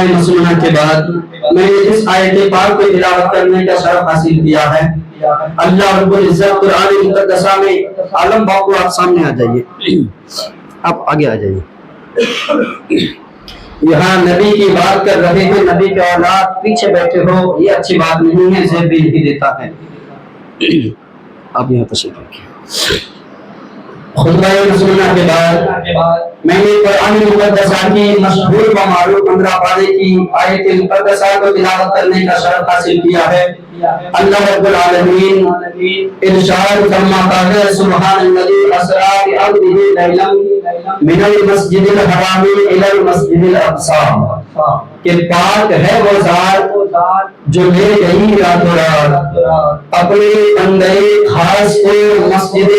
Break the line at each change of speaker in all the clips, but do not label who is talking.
خطبہ مسنونہ کے بعد میں نے اس آیت پاک کو تلاوت کرنے کا شرف حاصل کیا ہے۔ اللہ رب العزت قرآن مقدسہ میں عالم باپو آپ سامنے آ جائیے، آپ آگے آ جائیے۔ یہاں نبی کی بات کر رہے ہیں، نبی کے اولاد پیچھے بیٹھے ہو یہ اچھی بات نہیں ہے، زیر بھی نہیں دیتا ہے۔ اب یہاں تشریف رکھیے۔ خطبہ مسنونہ کے بعد میں نے قرآن مقدسہ کی مشہور و معروف 15 پارے کی آیت مقدسہ کو تلاوت کرنے کا شرف حاصل کیا ہے۔ اللہ رب العالمین ارشاد فرماتا ہے سبحان الذی اسری بعبدہ لیلا من المسجد الحرام الی المسجد الاقصی، کہ پاک ہے وہ ذات جو لے گئی راتوں رات اپنے بندے خاص کو مسجد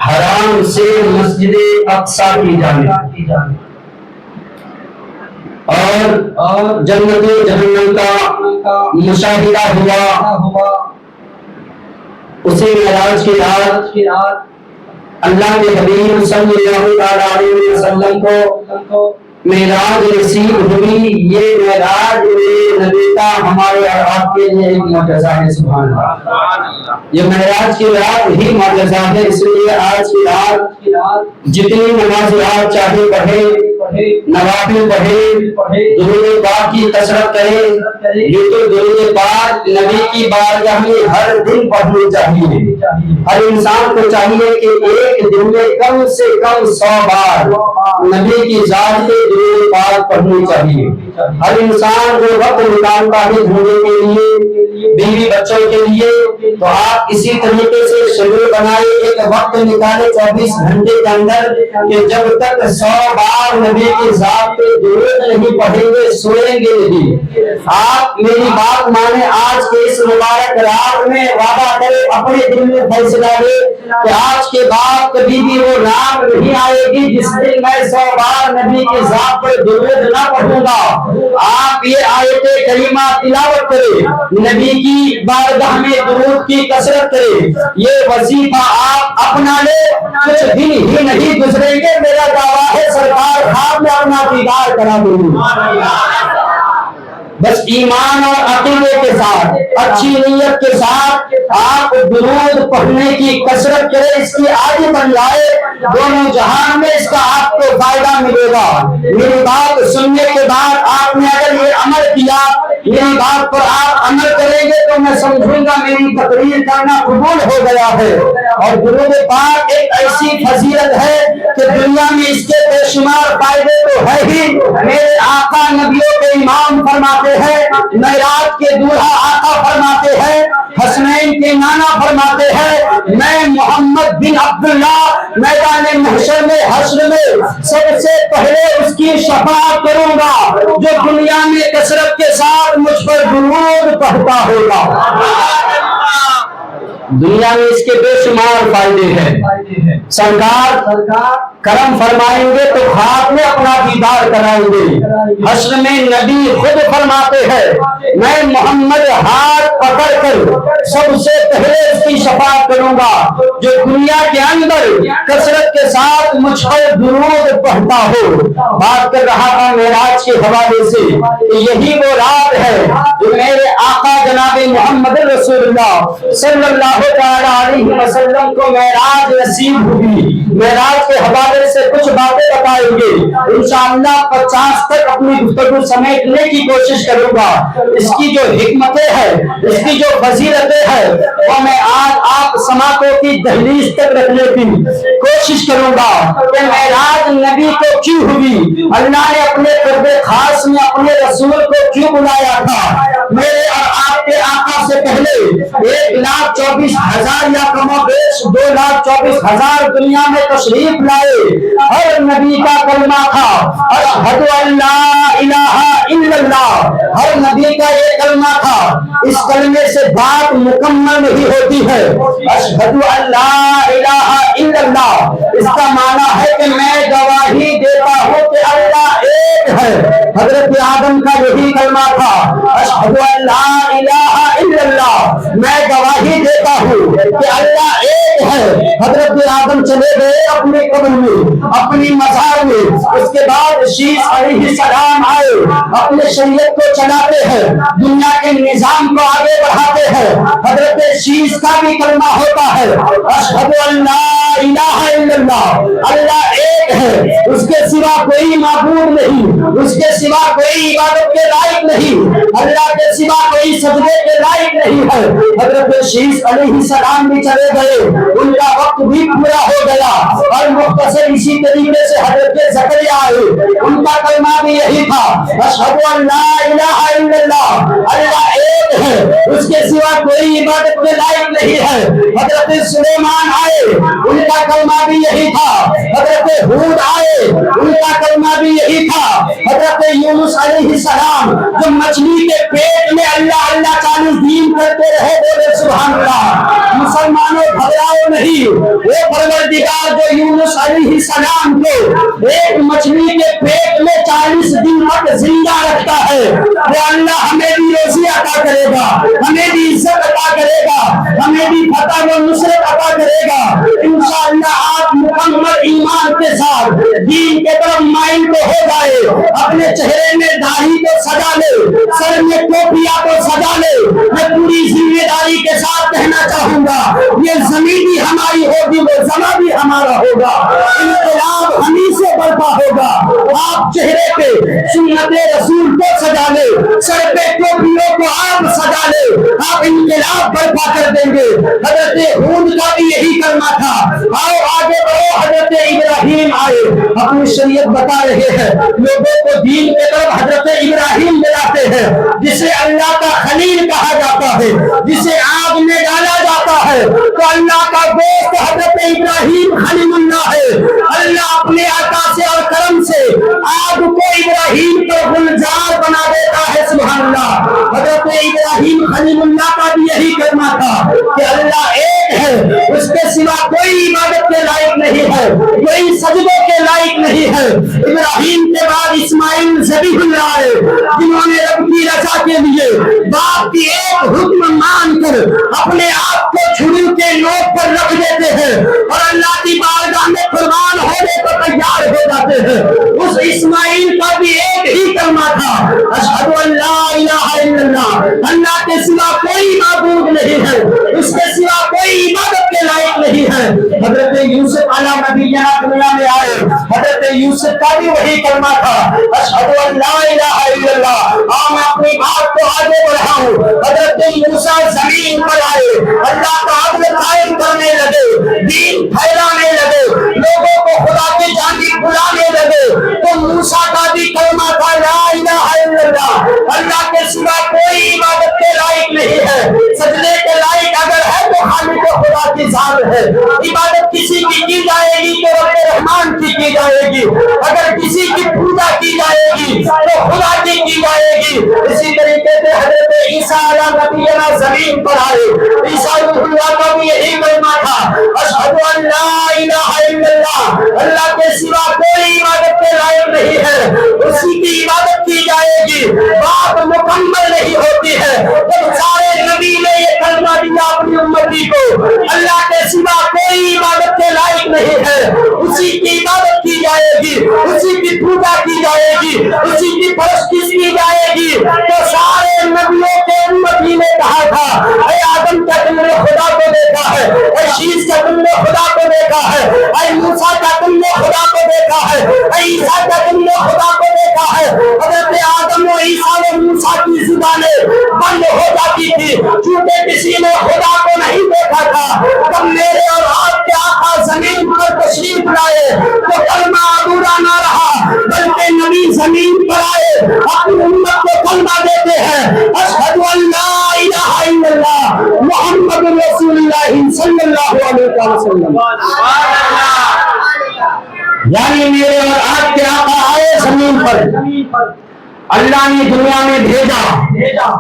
حرام سے مسجد اقصی کی جانب، اور جنت و جہنم کا مشاہدہ ہوا۔ اسی معراج کی رات اللہ کے حبیب صلی اللہ علیہ وسلم کو معراج نصیب ہوئی۔ یہ معراج نبی کا ہمارے اور آپ کے لیے ایک معجزہ ہے۔ سبحان اللہ، یہ معراج کی رات ہی معجزہ ہے۔ اس لیے آج کی رات جتنی نماز آپ چاہے پڑھے، نوافل پڑھے، درود پاک کی کثرت کرے۔ یہ تو درود پاک نبی کی بارگاہ میں ہر دن پڑھنی چاہیے۔ ہر انسان کو چاہیے کہ ایک دن میں کم سے کم 100 بار نبی کی ذات پہ درود پاک پڑھنی چاہیے۔ ہر انسان جو وقت نکالتا ہے گھومنے کے لیے، بیوی بچوں کے لیے، تو آپ اسی طریقے سے شیڈول بنائے، ایک وقت نکالے 24 گھنٹے کے اندر کہ جب تک 100 بار نبی کی ذات پہ درود نہیں پڑھیں گے سوئیں گے نہیں۔ آپ میری بات مانیں، آج کے اس مبارک رات میں وعدہ کرے، اپنے دل میں فیصلہ لے کہ آج کے بعد کبھی بھی وہ رات نہیں آئے گی جس دن میں 100 بار نبی کی ذات پر درود نہ پڑھوں گا۔ آپ یہ آیت کریمہ تلاوت کرے، نبی کی بارگاہ میں درود کی کثرت کرے، یہ وظیفہ آپ اپنا لے، کچھ دن ہی نہیں گزریں گے، میرا دعویٰ ہے سرکار خواب میں اپنا دیدار کرا دیں گے۔ بس ایمان اور عقیدے کے ساتھ، اچھی نیت کے ساتھ آپ درود پڑھنے کی کثرت کریں، اس کی عادت بن جائے، دونوں جہان میں اس کا آپ کو فائدہ ملے گا۔ میری بات سننے کے بعد آپ نے اگر یہ عمل کیا، میری بات پر آپ عمل کریں گے تو میں سمجھوں گا میری تقریر کرنا قبول ہو گیا ہے۔ اور درود پاک ایک ایسی فضیلت ہے کہ دنیا میں اس کے بے شمار فائدے تو ہے ہی۔ میرے آقا نبیوں کے امام فرماتے ہیں، معراج کے دولہا آقا فرماتے ہیں، حسنین کے نانا فرماتے ہیں، میں محمد بن عبداللہ میدان محشر میں حشر میں سب سے پہلے اس کی شفاعت کروں گا جو دنیا میں کثرت کے ساتھ مجھ پر درود پڑھتا ہوگا۔ دنیا میں اس کے بے شمار فائدے ہیں۔ سرکار کرم فرمائیں گے تو خواب میں اپنا دیدار کرائیں گے۔ حشر میں نبی خود فرماتے ہیں، میں محمد ہاتھ پکڑ کر سب سے پہلے اس کی شفاعت کروں گا جو دنیا کے اندر کثرت کے ساتھ مجھ پر درود پڑھتا ہو۔ بات کر رہا تھا معراج کے حوالے سے کہ یہی وہ رات ہے جو میرے آقا جناب محمد رسول اللہ صلی اللہ تعالی علیہ وسلم کو معراج نصیب ہوئی۔ معراج کے حوالے سے کچھ باتیں بتائیں گے، انشاءاللہ 50 تک اپنی گفتگو سمیٹنے کی کوشش کروں گا۔ اس کی جو حکمتیں ہیں، اس کی جو فضیلتیں ہیں، وہ میں آج آپ سماعتوں کی دہلیز تک رکھنے کی کوشش کروں گا کہ معراج نبی کو کیوں ہوئی، اللہ نے اپنے قرب خاص میں اپنے رسول کو کیوں بلایا تھا۔ میرے اور آپ کے آقا سے پہلے 1,24,000 یا کم و بیش 2,24,000 دنیا میں تشریف لائے، ہر نبی کا کلمہ تھا اشہد ان لا الہ الا اللہ، ہر نبی کا یہ کلمہ تھا۔ اس کلمے سے بات مکمل نہیں ہوتی ہے، اشہد ان لا الہ الا اللہ اس کا معنی ہے کہ میں گواہی دیتا ہوں کہ اللہ ایک ہے۔ حضرت آدم کا یہی کلمہ تھا، اشہد ان لا الہ الا اللہ۔ میں گواہی دیتا ہوں کہ اللہ ایک ہے۔ حضرت آدم چلے گئے اپنے قبر میں، اپنی مزار میں، اس کے بعد شیش علیہ السلام آئے، اپنے شریعت کو چلاتے ہیں، دنیا کے نظام کو آگے بڑھاتے ہیں۔ حضرت شیش کا بھی کلمہ ہوتا ہے، اشہد ان لا الہ الا اللہ، اللہ ایک ہے، اس کے سوا کوئی معبود نہیں، اس کے سوا کوئی عبادت کے لائق نہیں، اللہ کے سوا کوئی سجدے کے لائق نہیں ہے۔ حضرت شیش علیہ السلام بھی چلے گئے، ان کا وقت بھی پورا ہو گیا، اور مختصر اسی طریقے سے حضرت زکریا آئے، ان کا کلمہ بھی یہی تھا، اشہد ان لا الہ الا اللہ، اللہ ایک ہے، اس کے سوا کوئی عبادت کے لائق نہیں ہے۔ حضرت سلیمان آئے، ان کا کلمہ بھی یہی تھا۔ حضرت ہود آئے، ان کا کلمہ بھی یہی تھا۔ حضرت یونس علیہ السلام جو مچھلی کے پیٹ میں اللہ اللہ 40 دن کرتے رہے، بولے سبحان اللہ۔ مسلمانوں گھبراؤ نہیں، وہ پروردگار جو یونس علیہ السلام کو ایک مچھلی کے پیٹ میں 40 دن تک زندہ رکھتا ہے، وہ اللہ ہمیں بھی روزی عطا کرے گا، ہمیں بھی عزت عطا کرے گا، ہمیں بھی فتح و نصرت عطا کرے گا انشاءاللہ۔ آپ مکمل ایمان کے ساتھ دین کے طرف مائل کو ہو جائے، اپنے چہرے میں داڑھی کو سجا لے، سر میں ٹوپیاں کو سجا لے۔ میں پوری ذمہ داری کے ساتھ کہنا چاہوں گا، یہ زمین بھی ہماری ہوگی، وہ زمین بھی ہمارا ہوگا، انقلاب ہمیں سے برپا ہوگا۔ آپ چہرے پہ سنت رسول کو سجا لے، سر پہ ٹوپیوں کو آپ سجا لے، آپ انقلاب برپا کر دیں گے۔ حضرت ہود کا بھی یہی کلمہ تھا، آؤ آگے بڑھو۔ حضرت ابراہیم آئے، اپنی شریعت بتا رہے ہیں، لوگوں کو دین کے طرف حضرت ابراہیم ملاتے ہیں، جسے اللہ کا خلیل کہا جاتا ہے، جسے آگ میں ڈالا جاتا ہے، تو اللہ کا دوست حضرت ابراہیم خلیل اللہ ہے۔ اللہ اپنے عطا سے اور کرم سے آگ کو ابراہیم پر گلزار بنا دیتا ہے، سبحان اللہ۔ حضرت ابراہیم خلیل اللہ کا بھی یہی کلمہ تھا کہ اللہ ایک ہے، اس کے سوا کوئی عبادت کے لائق نہیں ہے، کوئی سجدوں کے لائق نہیں ہے۔ ابراہیم کے بعد اسماعیل ذبیح اللہ ہے، جنہوں نے رب کی رضا کے لیے باپ کی ایک حکم مان کر اپنے آپ کو چھری کے نوک پر رکھ دیتے ہیں اور اللہ کی بارگاہ میں قربان ہونے کو تیار ہو جاتے ہیں۔ اس اسماعیل کا بھی ایک ہی کلمہ تھا، اشہد ان لا الہ الا اللہ، اللہ کے سوا کوئی معبود نہیں ہے، اس کے سوا کوئی عبادت کے لائق نہیں ہے۔ حضرت یوسف علیہ نبینا دنیا میں آئے، حضرت یوسف کا بھی وہی کلمہ تھا، اشہد ان لا الہ الا اللہ۔ اور میں اپنی بات کو آگے بڑھاؤں، حضرت موسیٰ زمین پر آئے، اللہ کا عدل قائم کرنے لگے، دین پھیلانے لگے، لوگوں کو خدا کی جانب بلانے لگے، تو موسیٰ کا بھی کلمہ تھا لا الہ الا اللہ، اللہ کے سوا کوئی عبادت کے لائق نہیں ہے، سجدے کے لائق اگر ہے تو خالق خدا کی ذات ہے۔ عبادت کسی کی جائے گی تو رب رحمان کی جائے گی، اگر کسی کی پوجا کی جائے گی تو خدا کی جائے گی۔ اسی طریقے سے حضرت عیسیٰ علیہ نبینا زمین پر آئے، عیسیٰ اللہ کا بھی یہی کلمہ تھا، اشہد ان لا الہ الا اللہ، اللہ کے سوا کوئی عبادت کے لائق نہیں ہے، اسی کی عبادت کی جائے گی۔ بات مکمل نہیں ہوتی ہے جب سارے نبی نے یہ کلمہ دیا اپنی امتی کو، اللہ کے سوا کوئی عبادت کے لائق نہیں ہے، اسی کی عبادت کی جائے گی، اسی کی پوجا کی جائے گی، اسی کی پرستش کی جائے گی، تو سارے نبیوں کے امتی نے کہا تھا، اے آدم کیا تم نے خدا کو دیکھا ہے؟ اے شیش کیا تم نے خدا کو دیکھا ہے؟ اے موسیٰ کیا تم نے خدا کو دیکھا ہے؟ اے عیسیٰ کیا تم نے خدا کو دیکھا ہے؟ حضرت آدم و عیسیٰ و موسیٰ کی زبانیں بند ہو جاتی تھی، چونکہ کسی نے خدا کو نہیں دیکھا تھا۔ تب میرے اور آپ کے آقا زمین پر تشریف لائے تو کلمہ ادھورا نہ رہا، بلکہ نبی زمین پر آئے، اپنی امت کو کلمہ دیتے ہیں، اشہد ان لا الہ الا اللہ محمد رسول اللہ صلی اللہ علیہ وسلم۔ یعنی میرے اور آپ کے آقا آئے زمین پر، اللہ نے دنیا میں بھیجا،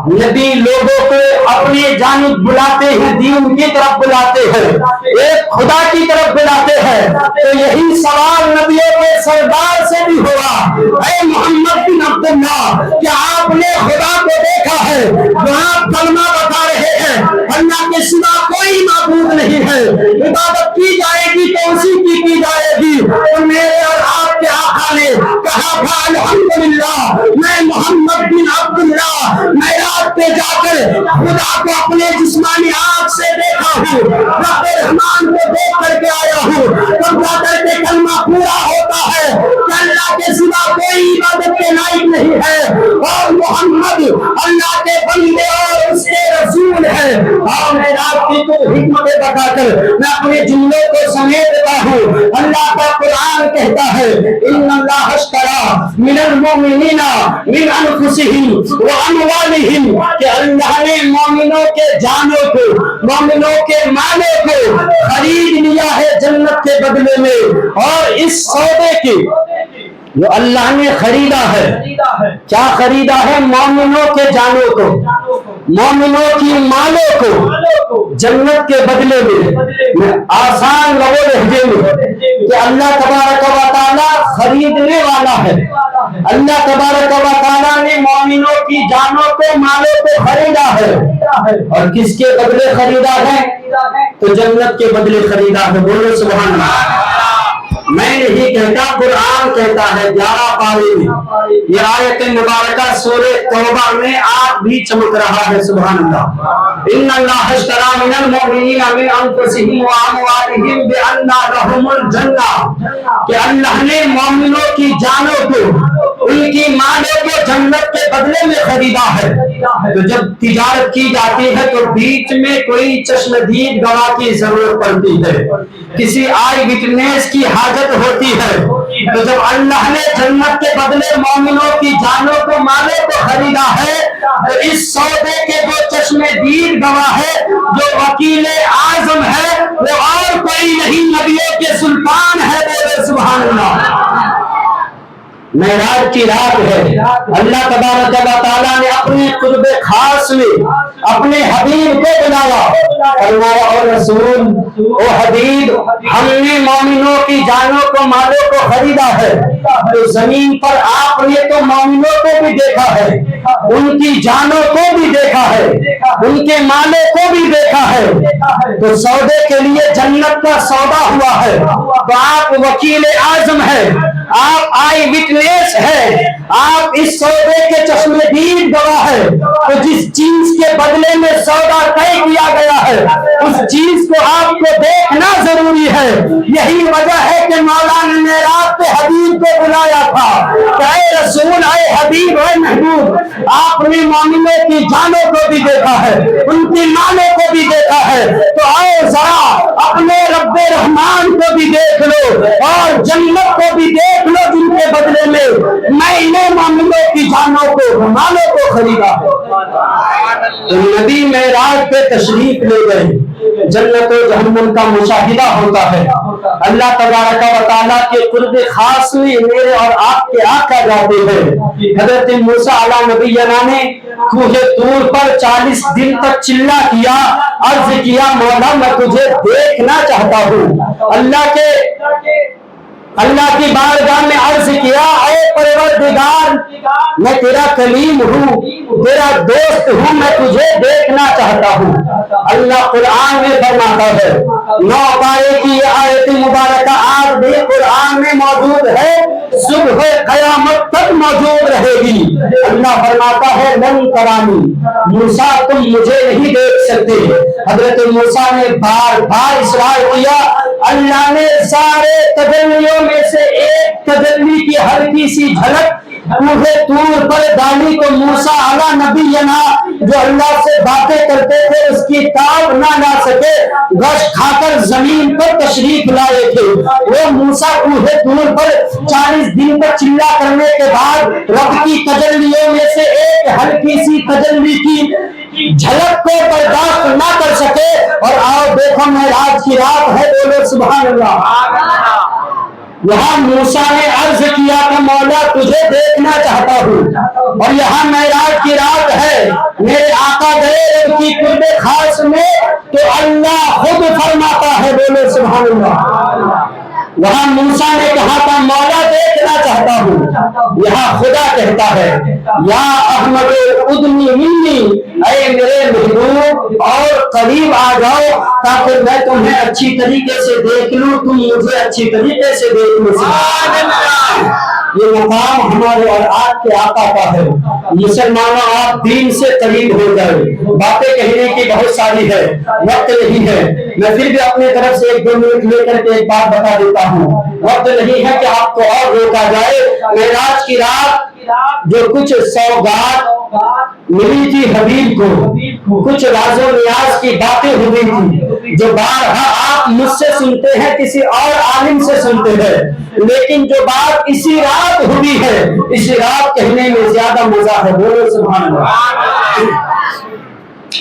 نبی لوگوں کو اپنی جانب بلاتے ہیں، دین کی طرف بلاتے ہیں، ایک خدا کی طرف بلاتے ہیں۔ تو یہی سوال نبیوں کے سردار سے بھی ہوا، اے محمد بن عبداللہ، کیا آپ نے خدا کو دیکھا ہے؟ جو آپ کلمہ بتا رہے ہیں، اللہ کے سوا کوئی معبود نہیں ہے، عبادت کی جائے گی تو اسی کی جائے گی۔ تو میرے اور آپ کے آقا نے کہا تھا الحمدللہ میں محمد بن عبداللہ معراج پہ جا کر خدا کو اپنے جسمانی آنکھ سے دیکھا ہوں، رب رحمان کو دیکھ کر کے آیا ہوں۔ تب جا کر کے کلمہ پورا ہوتا ہے کہ اللہ کے سوا کوئی عبادت کے لائق نہیں ہے اور محمد اللہ کے بندے اور اس کے رسول ہے۔ اور میں آپ کی کچھ حکمتیں بتا کر میں اپنے جملوں کو سمیٹتا ہوں۔ اللہ کا قرآن کہتا ہے ان اللہ اشتری من المؤمنین من انفسہم واموالہم، کہ اللہ نے مومنوں کے جانوں کو، مومنوں کے مالوں کو خرید لیا ہے جنت کے بدلے میں۔ اور اس سودے کی جو اللہ نے خریدا ہے، کیا خریدا ہے؟ مومنوں کے جانوں کو، مومنوں کی مالوں کو جنت کے بدلے میں۔ آسان لفظ لہجے میں کہ اللہ تبارک و تعالی خریدنے والا ہے۔ اللہ تبارک و تعالی نے مومنوں کی جانوں کو، مالوں کو خریدا ہے، اور کس کے بدلے خریدا ہے؟ تو جنت کے بدلے خریدا ہے۔ بولو سبحان اللہ۔ میں نہیں کہتا، قرآن کہتا ہے 11 پارے میں، یہ آیت مبارکہ سورہ توبہ میں آج بھی چمک رہا ہے۔ سبحان اللہ۔ ان اللہ اشتری من المؤمنین من انفسہم واموالہم بان لہم الجنہ، کہ اللہ نے مومنوں کی جانوں کو، ان کی مالوں کو جنت کے بدلے میں خریدا ہے۔ تو جب تجارت کی جاتی ہے تو بیچ میں کوئی چشمدید گواہ کی ضرورت پڑتی ہے، کسی آئی وٹنس کی حاجت ہوتی ہے۔ تو جب اللہ نے جنت کے بدلے مومنوں کی جانوں کو، مالوں کو خریدا ہے، تو اس سودے کے جو چشمدید گواہ ہے، جو وکیل اعظم ہے، وہ اور کوئی نہیں، نبیوں کے سلطان ہے۔ بولے سبحان اللہ۔ معراج کی رات ہے، اللہ تبارک و تعالیٰ نے اپنے قرب خاص میں اپنے حبیب کو بلایا، فرمایا اور رسول، او حبیب، ہم نے مومنوں کی جانوں کو، مالوں کو خریدا ہے۔ تو زمین پر آپ نے تو مومنوں کو بھی دیکھا ہے، ان کی جانوں کو بھی دیکھا ہے، ان کے مالوں کو بھی دیکھا ہے، تو سودے کے لیے جنت کا سودا ہوا ہے۔ تو آپ وکیل اعظم ہے، آپ آئی وٹنس ہے، آپ اس سودے کے چشمدید گواہ ہے۔ تو جس چیز کے بدلے میں سودا طے کیا گیا ہے، اس چیز کو آپ کو دیکھنا ضروری ہے۔ یہی وجہ ہے کہ مولا نے معراج پہ حبیب کو بلایا تھا کہ اے رسول، اے حبیب، اے محبوب، آپ نے مومنوں کی جانوں کو بھی دیکھا ہے، ان کی مالوں کو بھی دیکھا ہے، تو آؤ ذرا اپنے رب رحمان کو بھی دیکھ لو اور جنت کو بھی دیکھ لو، جن کے بدلے میں میں نے مومنوں کی جانوں کو، مالوں کو خریدا ہے۔ تو نبی معراج پہ تشریف لے گئے، جنت و جہنم کا مشاہدہ ہوتا ہے۔ اللہ تبارک و تعالیٰ کے قرب خاص میں میرے اور آپ کے آقا جاتے ہیں۔ حضرت موسیٰ علیہ نبینا نے کوہ طور پر 40 دن تک چلا کیا، عرض کیا مولا میں تجھے دیکھنا چاہتا ہوں۔ اللہ کی بارگاہ میں عرض کیا اے پروردگار، میں تیرا کلیم ہوں، تیرا دوست ہوں، میں تجھے دیکھنا چاہتا ہوں۔ اللہ قرآن میں فرماتا ہے، 9 پارے کی یہ آیت مبارکہ آج بھی قرآن میں موجود ہے، صبح قیامت تک موجود رہے گی۔ اللہ فرماتا ہے لن ترانی، موسیٰ تم مجھے نہیں دیکھ سکتے۔ حضرت موسیٰ نے بار بار اصرار کیا، اللہ نے سارے تجلیوں میں سے ایک تجلی کی ہلکی سی جھلک کوہ طور پر ڈالی تو موسیٰ علیہ نبینا جو اللہ سے باتیں کرتے تھے اس کی تاب نہ لا سکے، گش کھا کر زمین پر تشریف لائے تھے۔ وہ موسیٰ کوہ طور پر 40 دن تک چلا کرنے کے بعد رب کی تجلیوں میں سے ایک ہلکی سی تجلی کی جھلک کو برداشت نہ کر سکے، اور آؤ دیکھو معراج کی رات ہے، بولو سبحان اللہ۔ یہاں موسیٰ نے عرض کیا کہ مولا تجھے دیکھنا چاہتا ہوں، اور یہاں معراج کی رات ہے، میرے آقا گئے ان کی قرب خاص میں، تو اللہ خود فرماتا ہے، بولو سبحان اللہ۔ وہاں موسیٰ نے کہا تھا مولا دیکھ دینا چاہتا ہوں۔ یہاں خدا کہتا ہے یا احمد ادنی منی، اے میرے محبوب اور قریب آ جاؤ تاکہ میں تمہیں اچھی طریقے سے دیکھ لوں، تم مجھے اچھی طریقے سے دیکھ لو۔ یہ مقام ہمارے اور آپ کے آقا کا ہے۔ مسلمانوں آپ دین سے قریب ہو جائے۔ باتیں کہنے کی بہت ساری ہے، وقت نہیں ہے، میں پھر بھی اپنے طرف سے 1-2 منٹ لے کر کے ایک بات بتا دیتا ہوں۔ وقت نہیں ہے کہ آپ کو اور روکا جائے۔ معراج کی رات جو کچھ سوغات ملی تھی حبیب کو، کچھ راز و نیاز کی باتیں ہوئی تھی جو بارہا آپ مجھ سے سنتے ہیں، کسی اور عالم سے سنتے ہیں، لیکن جو بات اسی رات ہوئی ہے، اسی رات کہنے میں زیادہ مزہ ہے۔ بولو سبحان اللہ۔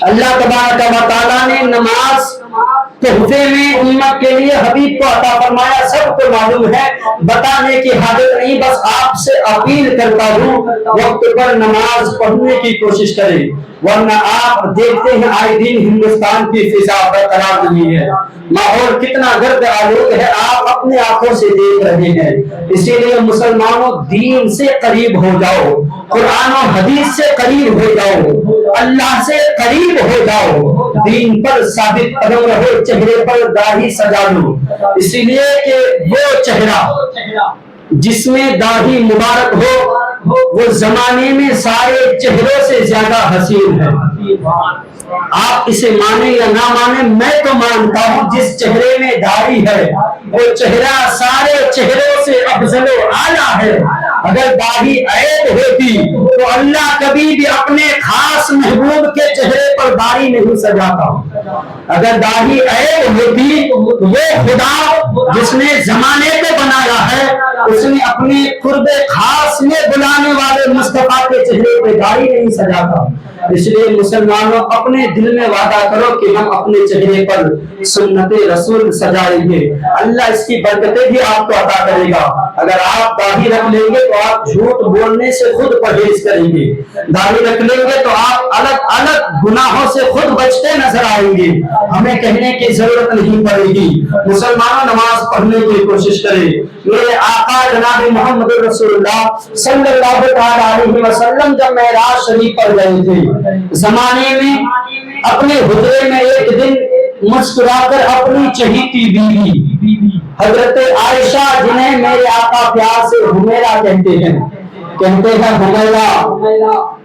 اللہ تبارک و تعالیٰ نے نماز تحفے میں امت کے لیے حبیب کو عطا فرمایا، سب کو معلوم ہے، بتانے کی حاجت نہیں، بس آپ سے اپیل کرتا ہوں وقت پر نماز پڑھنے کی کوشش کریں، ورنہ آپ دیکھتے ہیں آئے دن ہندوستان کی فضا برقرار نہیں ہے، ماحول کتنا گرد آلود ہے، آپ اپنے آنکھوں سے دیکھ رہے ہیں۔ اسی لیے مسلمانوں دین سے قریب ہو جاؤ، قرآن و حدیث سے قریب ہو جاؤ، اللہ سے قریب ہو جاؤ، دین پر ثابت قدم رہو، چہرے پر داڑھی سجا لو، اسی لیے کہ وہ چہرہ جس میں داڑھی مبارک ہو وہ زمانے میں سارے چہروں سے زیادہ حسین ہے۔ آپ اسے مانیں یا نہ مانیں، میں تو مانتا ہوں جس چہرے میں داڑھی ہے وہ چہرہ سارے چہروں سے افضل و اعلیٰ ہے۔ اگر داڑھی عیب ہوتی تو اللہ کبھی بھی اپنے خاص محبوب کے چہرے پر داڑھی نہیں سجاتا۔ اگر داڑھی عیب ہوتی تو وہ خدا جس نے زمانے کو بنایا ہے اس نے اپنے قرب خاص میں بلانے والے مصطفیٰ کے چہرے پہ داڑھی نہیں سجاتا۔ اس لیے مسلمانوں اپنے دل میں وعدہ کرو کہ ہم اپنے چہرے پر سنت رسول سجائیں گے، اللہ اس کی برکتیں بھی آپ کو عطا کرے گا۔ اگر آپ داڑھی رکھ لیں گے تو آپ جھوٹ بولنے سے خود پرہیز کریں گے، داڑھی رکھ لیں گے تو آپ الگ الگ گناہوں سے خود بچتے نظر آئیں گے، ہمیں کہنے کی ضرورت نہیں پڑے گی۔ مسلمانوں نماز پڑھنے کی کوشش کریں۔ میرے آقا جناب محمد رسول اللہ صلی اللہ علیہ وسلم جب معراج شریف پر گئے تھے، زمانے میں اپنے حجرے میں ایک دن مسکرا کر اپنی چہیتی بیوی حضرت عائشہ، جنہیں میرے آقا پیار سے حمیرہ کہتے ہیں حمیرہ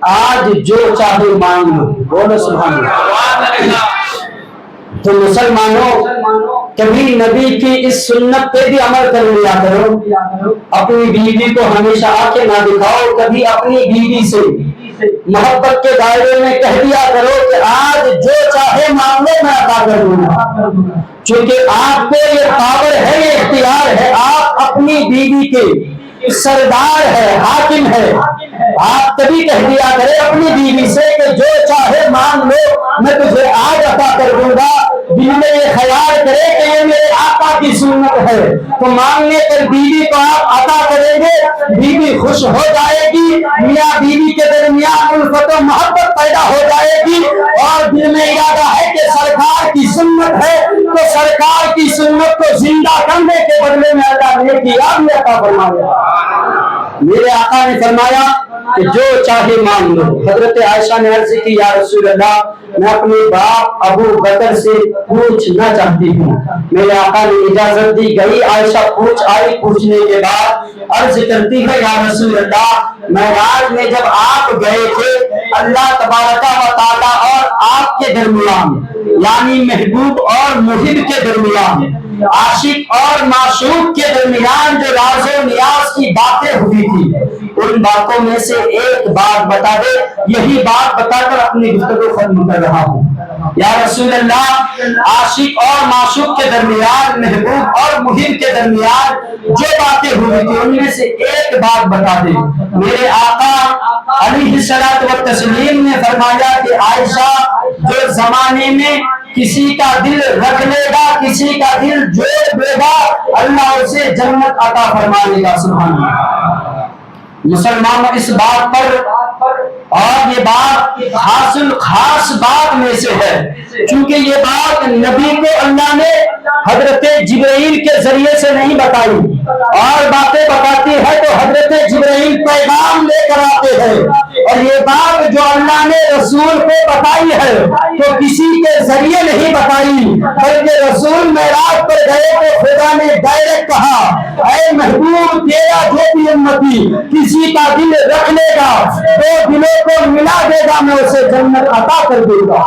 آج جو چاہے مانگ لو۔ بولو سبحان اللہ۔ تو مسلمانوں کبھی نبی کی اس سنت پہ بھی عمل کر لیا کرو، اپنی بیوی کو ہمیشہ آنکھیں نہ دکھاؤ، کبھی اپنی بیوی سے محبت کے دائرے میں کہہ دیا کرو کہ آج جو چاہے مانگو میں عطا کر دوں گا، چونکہ آپ کو یہ پاور ہے، یہ اختیار ہے، آپ اپنی بیوی کے سردار ہے، حاکم ہے۔ آپ کبھی کہہ دیا کرے اپنی بیوی سے کہ جو چاہے مانگ لو میں تجھے آج عطا کر دوں گا، دل میں یہ خیال کرے کہ یہ میرے آقا کی سنت ہے تو مانگنے پر بیوی کو آپ عطا کریں گے، بیوی خوش ہو جائے گی، میاں بیوی کے درمیان الفت و محبت پیدا ہو جائے گی، اور دل میں ارادہ ہے کہ سرکار کی سنت ہے تو سرکار کی سنت کو زندہ کرنے کے بدلے میں اللہ نے کیا عطا فرمائے گا۔ میرے آقا نے فرمایا کہ جو چاہے مانگ لو۔ حضرت عائشہ نے عرض کی یا رسول اللہ میں اپنے باپ ابو بکر سے پوچھنا چاہتی ہوں۔ میرے آقا نے اجازت دی، گئی عائشہ پوچھ آئی، پوچھنے کے بعد عرض کرتی ہے یا رسول اللہ معراج میں جب آپ گئے تھے اللہ تبارک و تعالی اور آپ کے درمیان، یعنی محبوب اور محب کے درمیان، عاشق اور معشوق کے درمیان جو راز و نیاز کی باتیں ہوئی تھی، ان باتوں میں سے ایک بات بتا دے، یہی بات بتا کر اپنی گفتگو ختم کر رہا ہوں۔ یا رسول اللہ عاشق اور معشوق کے درمیان، محبوب اور محب کے درمیان جو باتیں ہوئی تھی ان میں سے ایک بات بتا دے۔ میرے آقا علیہ الصلوۃ والتسلیم نے فرمایا کہ عائشہ جو زمانے میں کسی کا دل رکھ لے گا، کسی کا دل جوڑ دے گا، اللہ اسے جنت عطا فرمائے گا۔ سبحان اللہ۔ مسلمانوں اس بات پر اور یہ بات خاص خاص الخاص بات میں سے ہے، چونکہ یہ بات نبی کو اللہ نے حضرت جبرائیل کے ذریعے سے نہیں بتائی، اور باتیں بتاتی ہے تو حضرت جبرائیل پیغام لے کر آتے ہیں، اور یہ بات جو اللہ نے رسول کو بتائی ہے تو کسی کے ذریعے نہیں بتائی، بلکہ رسول معراج پر گئے تو خدا نے ڈائریکٹ کہا اے محبوب تیرا جو بھی امتی کسی کا دل رکھ لے گا، دو دلوں کو ملا دے گا، میں اسے جنت عطا کر دوں گا۔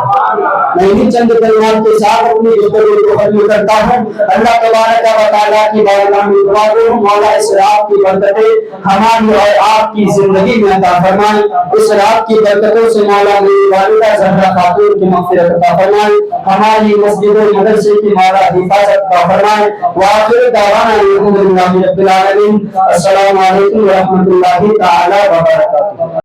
میں انہی چند کلمات کے ساتھ اپنی گفتگو کو ختم کرتا ہوں۔ اللہ تبارک و تعالیٰ کی بارگاہ میں دعا کروں مولا اس رات کی برکتیں ہماری اور آپ کی زندگی میں عطا فرمائے، اس رات کی برکتوں سے مولا میری والدہ زہرا خاتون کی مغفرت عطا فرمائے، ہماری مسجد و مدرسے کی مولا حفاظت عطا فرمائے۔ وآخر دعوانا الحمد للہ رب العالمین۔ السلام علیکم ورحمۃ اللہ تعالی وبرکاتہ۔